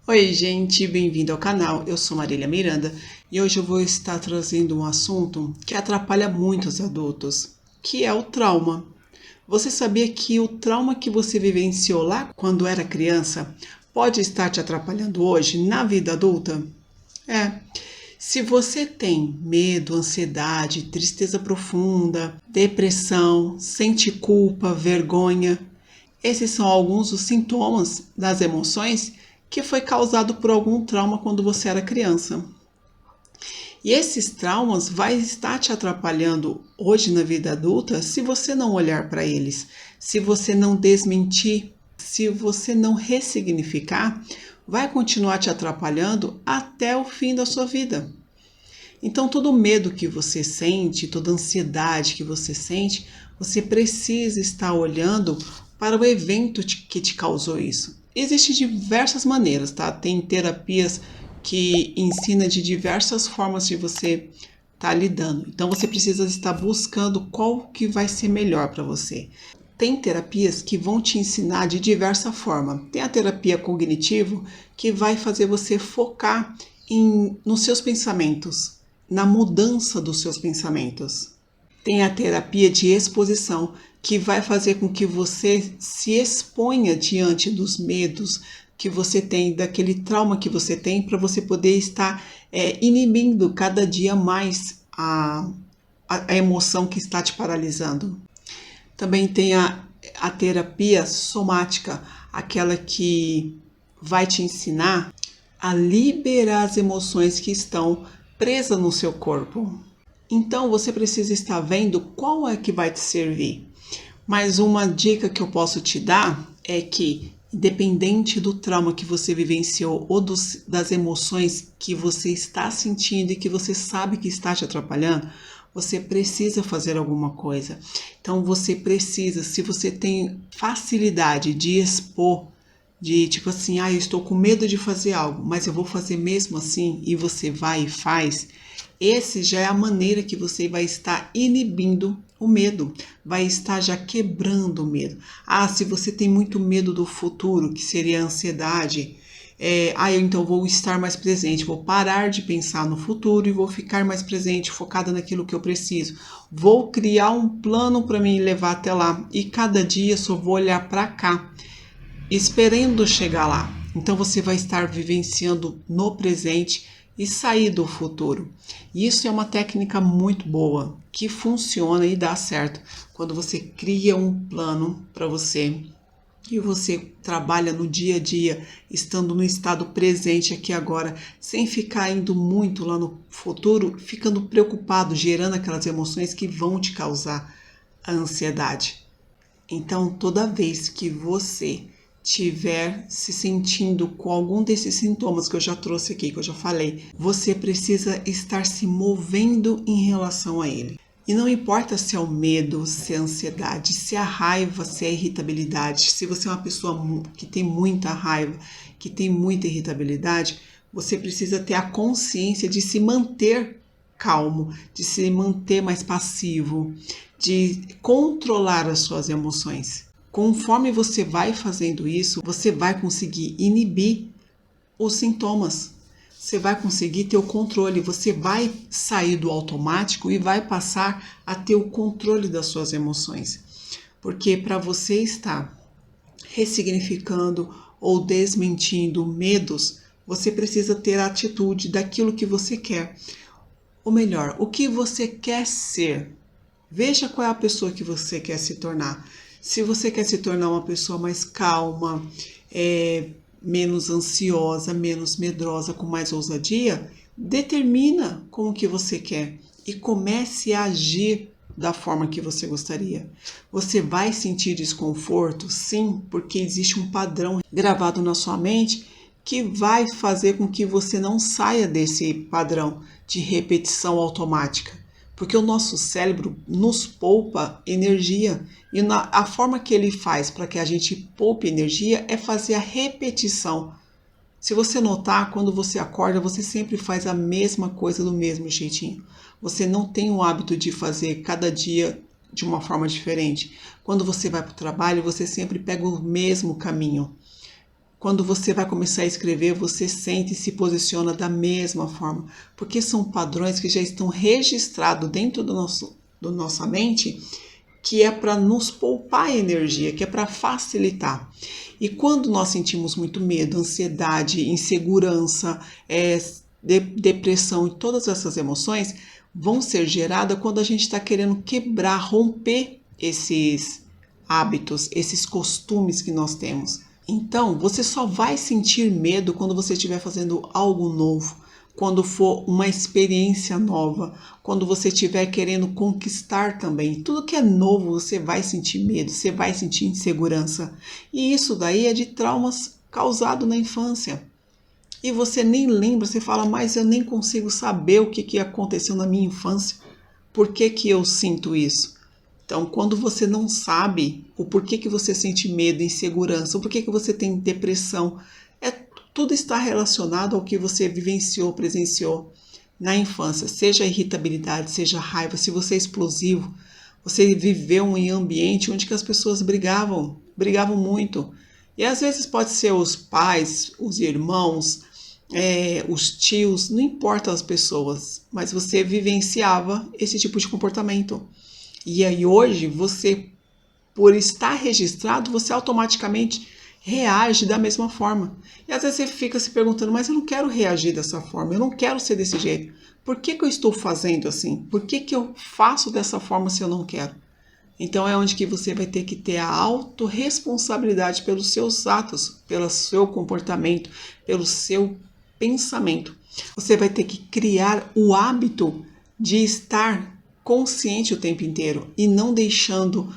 Oi, gente, bem-vindo ao canal. Eu sou Marília Miranda e hoje eu vou estar trazendo um assunto que atrapalha muito os adultos, que é o trauma. Você sabia que o trauma que você vivenciou lá quando era criança pode estar te atrapalhando hoje na vida adulta? É. Se você tem medo, ansiedade, tristeza profunda, depressão, sente culpa, vergonha, esses são alguns dos sintomas das emoções que foi causado por algum trauma quando você era criança. E esses traumas vai estar te atrapalhando hoje na vida adulta se você não olhar para eles, se você não desmentir, se você não ressignificar, vai continuar te atrapalhando até o fim da sua vida. Então, todo medo que você sente, toda ansiedade que você sente, você precisa estar olhando para o evento que te causou isso. Existem diversas maneiras, tá? Tem terapias que ensinam de diversas formas de você estar lidando. Então, você precisa estar buscando qual que vai ser melhor para você. Tem terapias que vão te ensinar de diversa forma. Tem a terapia cognitivo que vai fazer você focar nos seus pensamentos, na mudança dos seus pensamentos. Tem a terapia de exposição, que vai fazer com que você se exponha diante dos medos que você tem, daquele trauma que você tem, para você poder estar inibindo cada dia mais a emoção que está te paralisando. Também tem a terapia somática, aquela que vai te ensinar a liberar as emoções que estão presas no seu corpo. Então você precisa estar vendo qual é que vai te servir. Mas uma dica que eu posso te dar é que, independente do trauma que você vivenciou ou das emoções que você está sentindo e que você sabe que está te atrapalhando, você precisa fazer alguma coisa. Então você precisa, se você tem facilidade de expor, de tipo assim, eu estou com medo de fazer algo, mas eu vou fazer mesmo assim, e você vai e faz, esse já é a maneira que você vai estar inibindo o medo, vai estar já quebrando o medo. Se você tem muito medo do futuro, que seria a ansiedade, eu então vou estar mais presente, vou parar de pensar no futuro e vou ficar mais presente, focada naquilo que eu preciso. Vou criar um plano para me levar até lá e cada dia só vou olhar para cá, esperando chegar lá. Então você vai estar vivenciando no presente e sair do futuro. Isso é uma técnica muito boa, que funciona e dá certo quando você cria um plano para você e você trabalha no dia a dia, estando no estado presente aqui agora, sem ficar indo muito lá no futuro, ficando preocupado, gerando aquelas emoções que vão te causar a ansiedade. Então, toda vez que você estiver se sentindo com algum desses sintomas que eu já trouxe aqui, que eu já falei, você precisa estar se movendo em relação a ele. E não importa se é o medo, se é a ansiedade, se é a raiva, se é a irritabilidade, se você é uma pessoa que tem muita raiva, que tem muita irritabilidade, você precisa ter a consciência de se manter calmo, de se manter mais passivo, de controlar as suas emoções. Conforme você vai fazendo isso, você vai conseguir inibir os sintomas. Você vai conseguir ter o controle, você vai sair do automático e vai passar a ter o controle das suas emoções. Porque para você estar ressignificando ou desmentindo medos, você precisa ter a atitude daquilo que você quer. Ou melhor, o que você quer ser. Veja qual é a pessoa que você quer se tornar. Se você quer se tornar uma pessoa mais calma, menos ansiosa, menos medrosa, com mais ousadia, determina como que você quer e comece a agir da forma que você gostaria. Você vai sentir desconforto? Sim, porque existe um padrão gravado na sua mente que vai fazer com que você não saia desse padrão de repetição automática. Porque o nosso cérebro nos poupa energia e a forma que ele faz para que a gente poupe energia é fazer a repetição. Se você notar, quando você acorda, você sempre faz a mesma coisa do mesmo jeitinho. Você não tem o hábito de fazer cada dia de uma forma diferente. Quando você vai para o trabalho, você sempre pega o mesmo caminho. Quando você vai começar a escrever, você sente e se posiciona da mesma forma, porque são padrões que já estão registrados dentro do nossa mente, que é para nos poupar energia, que é para facilitar. E quando nós sentimos muito medo, ansiedade, insegurança, depressão e todas essas emoções vão ser geradas quando a gente está querendo quebrar, romper esses hábitos, esses costumes que nós temos. Então, você só vai sentir medo quando você estiver fazendo algo novo, quando for uma experiência nova, quando você estiver querendo conquistar também. Tudo que é novo, você vai sentir medo, você vai sentir insegurança. E isso daí é de traumas causados na infância. E você nem lembra, você fala, mas eu nem consigo saber o que aconteceu na minha infância. Por que eu sinto isso? Então, quando você não sabe o porquê que você sente medo, insegurança, o porquê que você tem depressão, tudo está relacionado ao que você vivenciou, presenciou na infância. Seja irritabilidade, seja raiva, se você é explosivo, você viveu em um ambiente onde que as pessoas brigavam muito. E às vezes pode ser os pais, os irmãos, os tios, não importa as pessoas, mas você vivenciava esse tipo de comportamento. E aí hoje você, por estar registrado, você automaticamente reage da mesma forma. E às vezes você fica se perguntando, mas eu não quero reagir dessa forma, eu não quero ser desse jeito. Por que eu estou fazendo assim? Por que eu faço dessa forma se eu não quero? Então é onde que você vai ter que ter a autorresponsabilidade pelos seus atos, pelo seu comportamento, pelo seu pensamento. Você vai ter que criar o hábito de estar consciente o tempo inteiro e não deixando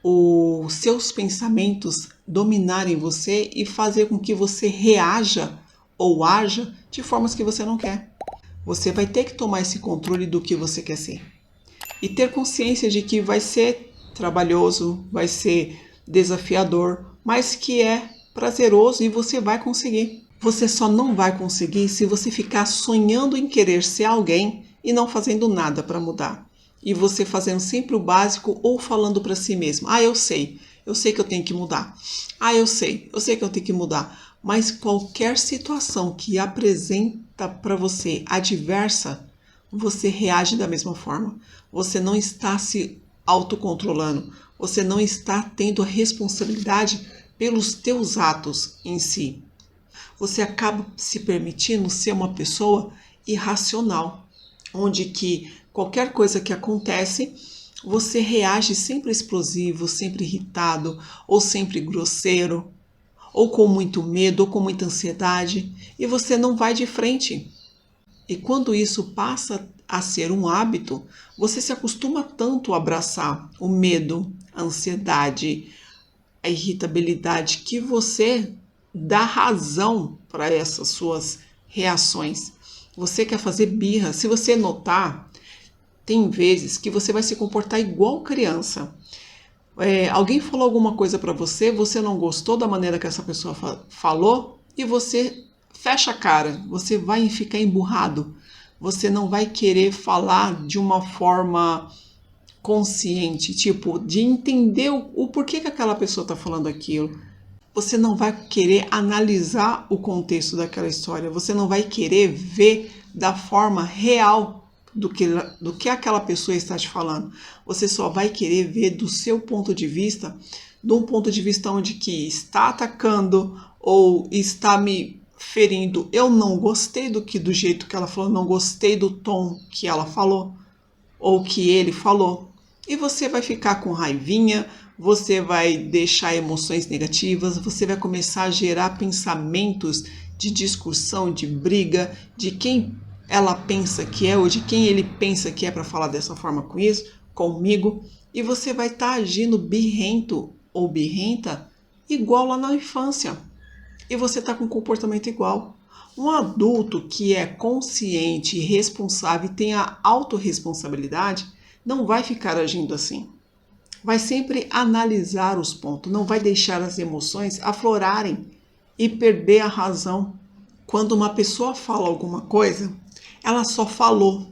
os seus pensamentos dominarem você e fazer com que você reaja ou haja de formas que você não quer. Você vai ter que tomar esse controle do que você quer ser e ter consciência de que vai ser trabalhoso, vai ser desafiador, mas que é prazeroso e você vai conseguir. Você só não vai conseguir se você ficar sonhando em querer ser alguém e não fazendo nada para mudar. E você fazendo sempre o básico ou falando para si mesmo, eu sei que eu tenho que mudar. Eu sei que eu tenho que mudar. Mas qualquer situação que apresenta para você adversa, você reage da mesma forma. Você não está se autocontrolando, você não está tendo a responsabilidade pelos teus atos em si. Você acaba se permitindo ser uma pessoa irracional, onde que qualquer coisa que acontece, você reage sempre explosivo, sempre irritado, ou sempre grosseiro, ou com muito medo, ou com muita ansiedade, e você não vai de frente. E quando isso passa a ser um hábito, você se acostuma tanto a abraçar o medo, a ansiedade, a irritabilidade, que você dá razão para essas suas reações. Você quer fazer birra. Se você notar, tem vezes que você vai se comportar igual criança. Alguém falou alguma coisa para você, você não gostou da maneira que essa pessoa falou e você fecha a cara, você vai ficar emburrado. Você não vai querer falar de uma forma consciente, tipo, de entender o porquê que aquela pessoa está falando aquilo. Você não vai querer analisar o contexto daquela história, você não vai querer ver da forma real do que aquela pessoa está te falando. Você só vai querer ver do seu ponto de vista, de um ponto de vista onde que está atacando ou está me ferindo. Eu não gostei do jeito que ela falou, não gostei do tom que ela falou ou que ele falou. E você vai ficar com raivinha, você vai deixar emoções negativas, você vai começar a gerar pensamentos de discussão, de briga, de quem ela pensa que é ou de quem ele pensa que é para falar dessa forma comigo, e você vai estar agindo birrento ou birrenta igual lá na infância. E você está com um comportamento igual. Um adulto que é consciente, responsável e tem a autorresponsabilidade não vai ficar agindo assim. Vai sempre analisar os pontos, não vai deixar as emoções aflorarem e perder a razão. Quando uma pessoa fala alguma coisa, ela só falou,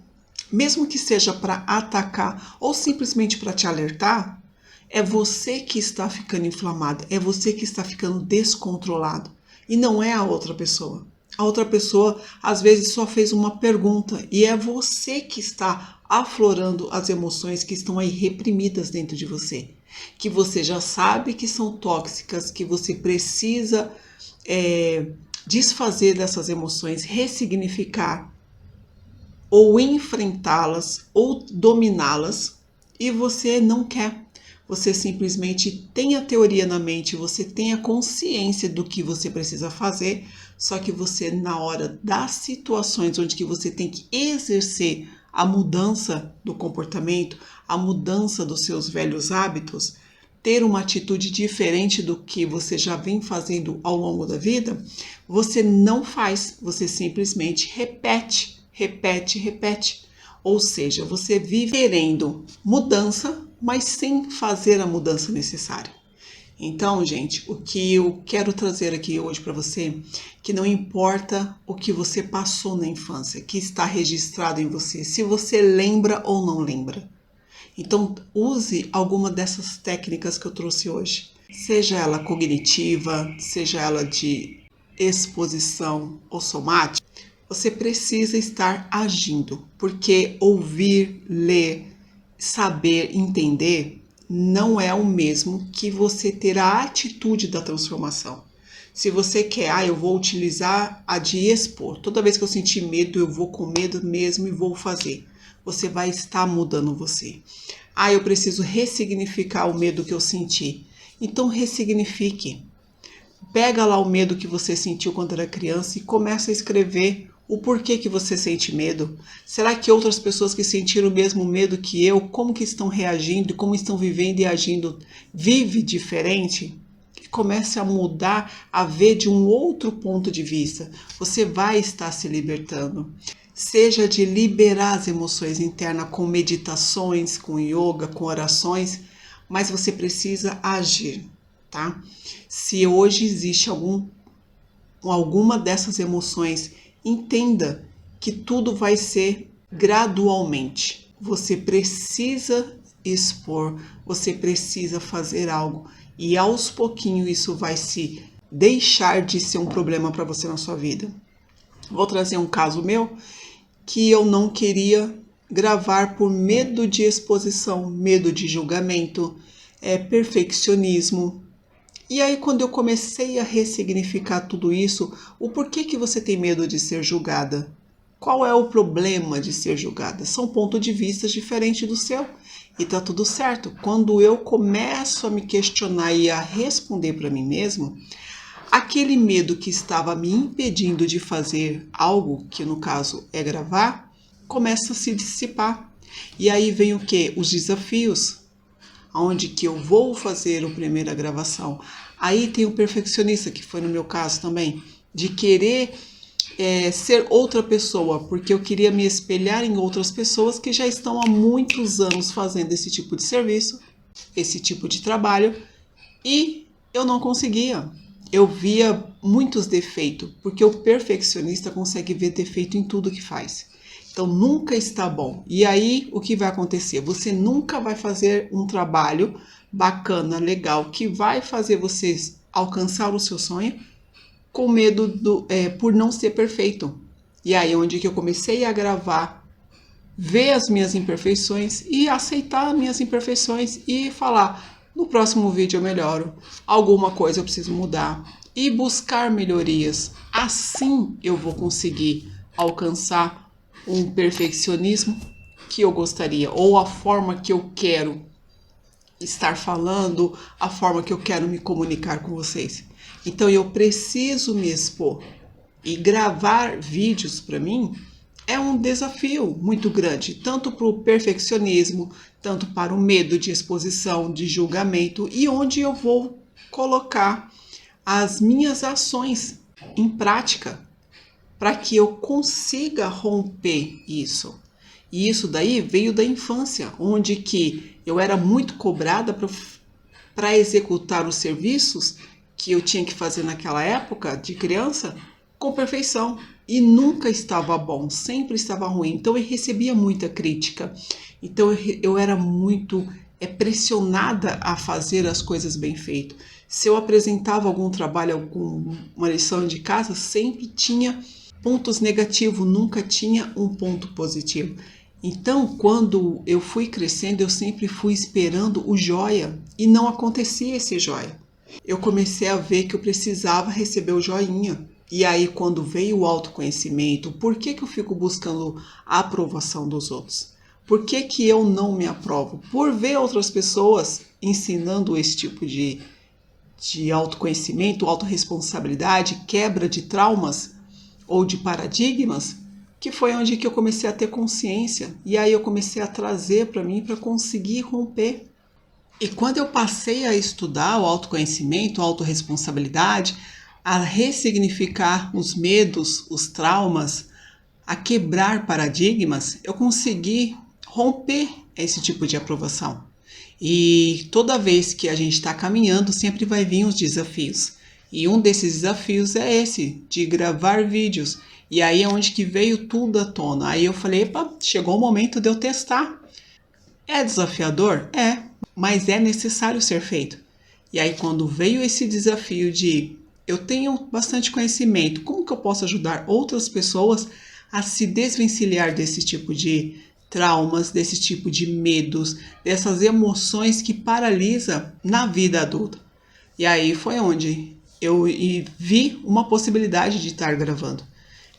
mesmo que seja para atacar ou simplesmente para te alertar, é você que está ficando inflamado, é você que está ficando descontrolado. e não é a outra pessoa. A outra pessoa às vezes só fez uma pergunta e é você que está aflorando as emoções que estão aí reprimidas dentro de você, que você já sabe que são tóxicas, que você precisa desfazer dessas emoções, ressignificar ou enfrentá-las ou dominá-las, e você não quer. Você simplesmente tem a teoria na mente, você tem a consciência do que você precisa fazer, só que você, na hora das situações onde que você tem que exercer a mudança do comportamento, a mudança dos seus velhos hábitos, ter uma atitude diferente do que você já vem fazendo ao longo da vida, você não faz, você simplesmente repete. Ou seja, você vive querendo mudança, mas sem fazer a mudança necessária. Então, gente, o que eu quero trazer aqui hoje para você, que não importa o que você passou na infância, que está registrado em você, se você lembra ou não lembra. Então, use alguma dessas técnicas que eu trouxe hoje. Seja ela cognitiva, seja ela de exposição ou somática, você precisa estar agindo, porque ouvir, ler, saber, entender não é o mesmo que você ter a atitude da transformação. Se você quer, eu vou utilizar a de expor. Toda vez que eu sentir medo, eu vou com medo mesmo e vou fazer. Você vai estar mudando você. Eu preciso ressignificar o medo que eu senti. Então ressignifique. Pega lá o medo que você sentiu quando era criança e começa a escrever o porquê que você sente medo. Será que outras pessoas que sentiram o mesmo medo que eu, como que estão reagindo, como estão vivendo e agindo, vive diferente? E comece a mudar, a ver de um outro ponto de vista. Você vai estar se libertando. Seja de liberar as emoções internas com meditações, com yoga, com orações, mas você precisa agir, tá? Se hoje existe alguma dessas emoções, entenda que tudo vai ser gradualmente. Você precisa expor, você precisa fazer algo e aos pouquinhos isso vai se deixar de ser um problema para você na sua vida. Vou trazer um caso meu que eu não queria gravar por medo de exposição, medo de julgamento, perfeccionismo. E aí, quando eu comecei a ressignificar tudo isso, o porquê que você tem medo de ser julgada? Qual é o problema de ser julgada? São pontos de vista diferentes do seu. E tá tudo certo. Quando eu começo a me questionar e a responder para mim mesmo, aquele medo que estava me impedindo de fazer algo, que no caso é gravar, começa a se dissipar. E aí vem o quê? Os desafios. Onde que eu vou fazer a primeira gravação. Aí tem o perfeccionista, que foi no meu caso também, de querer ser outra pessoa, porque eu queria me espelhar em outras pessoas que já estão há muitos anos fazendo esse tipo de serviço, esse tipo de trabalho, e eu não conseguia. Eu via muitos defeitos, porque o perfeccionista consegue ver defeito em tudo que faz. Então, nunca está bom. E aí, o que vai acontecer? Você nunca vai fazer um trabalho bacana, legal, que vai fazer você alcançar o seu sonho com medo por não ser perfeito. E aí, onde que eu comecei a gravar, ver as minhas imperfeições e aceitar as minhas imperfeições e falar, no próximo vídeo eu melhoro, alguma coisa eu preciso mudar e buscar melhorias. Assim eu vou conseguir alcançar um perfeccionismo que eu gostaria, ou a forma que eu quero estar falando, a forma que eu quero me comunicar com vocês. Então eu preciso me expor. E gravar vídeos para mim é um desafio muito grande, tanto para o perfeccionismo, tanto para o medo de exposição, de julgamento, e onde eu vou colocar as minhas ações em prática, para que eu consiga romper isso. E isso daí veio da infância, onde que eu era muito cobrada para executar os serviços que eu tinha que fazer naquela época de criança com perfeição. E nunca estava bom, sempre estava ruim. Então eu recebia muita crítica. Então eu era muito pressionada a fazer as coisas bem feitas. Se eu apresentava algum trabalho, alguma lição de casa, sempre tinha pontos negativos, nunca tinha um ponto positivo. Então, quando eu fui crescendo, eu sempre fui esperando o joia e não acontecia esse joia. Eu comecei a ver que eu precisava receber o joinha. E aí, quando veio o autoconhecimento, por que eu fico buscando a aprovação dos outros? Por que eu não me aprovo? Por ver outras pessoas ensinando esse tipo de autoconhecimento, autorresponsabilidade, quebra de traumas ou de paradigmas, que foi onde que eu comecei a ter consciência. E aí eu comecei a trazer para mim para conseguir romper. E quando eu passei a estudar o autoconhecimento, a autorresponsabilidade, a ressignificar os medos, os traumas, a quebrar paradigmas, eu consegui romper esse tipo de aprovação. E toda vez que a gente está caminhando, sempre vai vir os desafios. E um desses desafios é esse, de gravar vídeos. E aí é onde que veio tudo à tona. Aí eu falei, epa, chegou o momento de eu testar. É desafiador? É, mas é necessário ser feito. E aí quando veio esse desafio de eu tenho bastante conhecimento, como que eu posso ajudar outras pessoas a se desvencilhar desse tipo de traumas, desse tipo de medos, dessas emoções que paralisa na vida adulta. E aí foi onde eu vi uma possibilidade de estar gravando.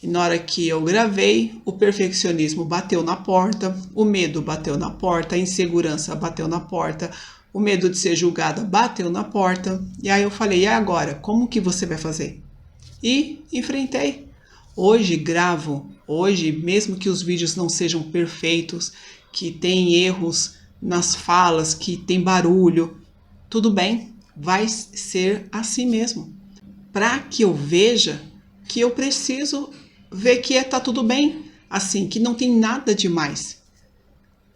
E na hora que eu gravei, o perfeccionismo bateu na porta, o medo bateu na porta, a insegurança bateu na porta, o medo de ser julgada bateu na porta. E aí eu falei, e agora? Como que você vai fazer? E enfrentei. Hoje gravo, hoje mesmo que os vídeos não sejam perfeitos, que tem erros nas falas, que tem barulho, tudo bem, vai ser assim mesmo. Para que eu veja que eu preciso ver que tá tudo bem, assim, que não tem nada demais.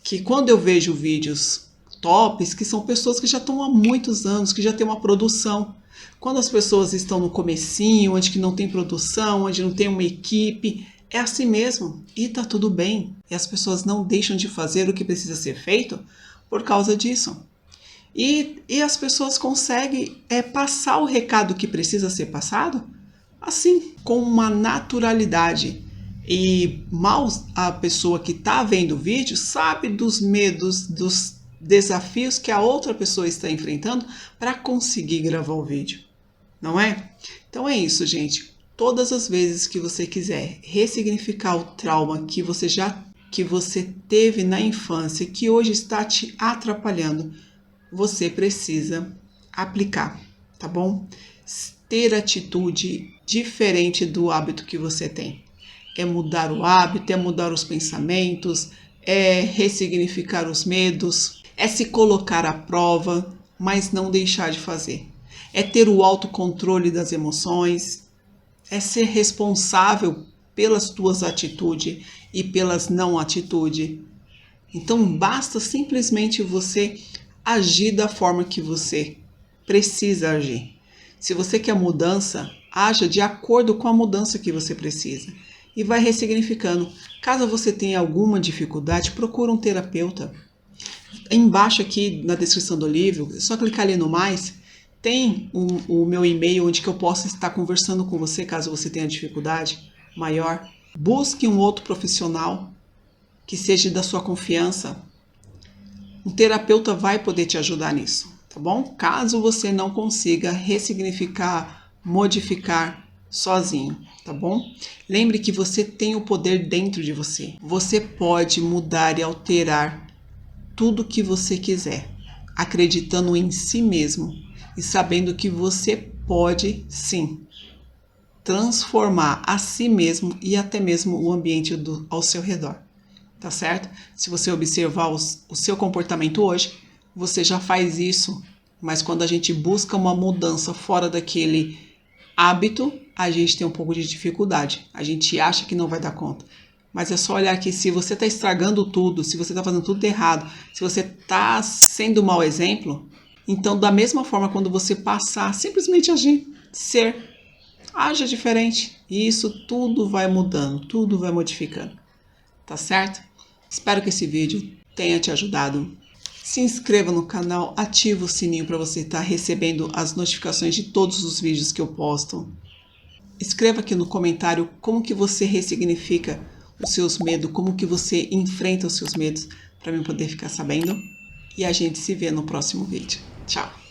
Que quando eu vejo vídeos tops, que são pessoas que já estão há muitos anos, que já tem uma produção. Quando as pessoas estão no comecinho, onde que não tem produção, onde não tem uma equipe, é assim mesmo e tá tudo bem. E as pessoas não deixam de fazer o que precisa ser feito por causa disso. E as pessoas conseguem passar o recado que precisa ser passado assim, com uma naturalidade. E mal a pessoa que está vendo o vídeo sabe dos medos, dos desafios que a outra pessoa está enfrentando para conseguir gravar o vídeo, não é? Então é isso, gente. Todas as vezes que você quiser ressignificar o trauma que você teve na infância, que hoje está te atrapalhando, você precisa aplicar, tá bom? Ter atitude diferente do hábito que você tem. É mudar o hábito, é mudar os pensamentos, é ressignificar os medos, é se colocar à prova, mas não deixar de fazer. É ter o autocontrole das emoções, é ser responsável pelas tuas atitudes e pelas não atitudes. Então basta simplesmente você agir da forma que você precisa agir. Se você quer mudança, haja de acordo com a mudança que você precisa e vai ressignificando. Caso você tenha alguma dificuldade, procura um terapeuta. Embaixo aqui na descrição do livro, é só clicar ali no mais, tem o meu e-mail onde que eu posso estar conversando com você caso você tenha dificuldade maior. Busque um outro profissional que seja da sua confiança. Um terapeuta vai poder te ajudar nisso, tá bom? Caso você não consiga ressignificar, modificar sozinho, tá bom? Lembre que você tem o poder dentro de você. Você pode mudar e alterar tudo o que você quiser, acreditando em si mesmo e sabendo que você pode, sim, transformar a si mesmo e até mesmo o ambiente ao seu redor. Tá certo? Se você observar o seu comportamento hoje, você já faz isso, mas quando a gente busca uma mudança fora daquele hábito, a gente tem um pouco de dificuldade. A gente acha que não vai dar conta. Mas é só olhar que se você está estragando tudo, se você está fazendo tudo errado, se você está sendo um mau exemplo, então da mesma forma quando você passar, simplesmente agir, haja diferente. E isso tudo vai mudando, tudo vai modificando. Tá certo? Espero que esse vídeo tenha te ajudado. Se inscreva no canal, ativa o sininho para você estar recebendo as notificações de todos os vídeos que eu posto. Escreva aqui no comentário como que você ressignifica os seus medos, como que você enfrenta os seus medos, para eu poder ficar sabendo. E a gente se vê no próximo vídeo. Tchau!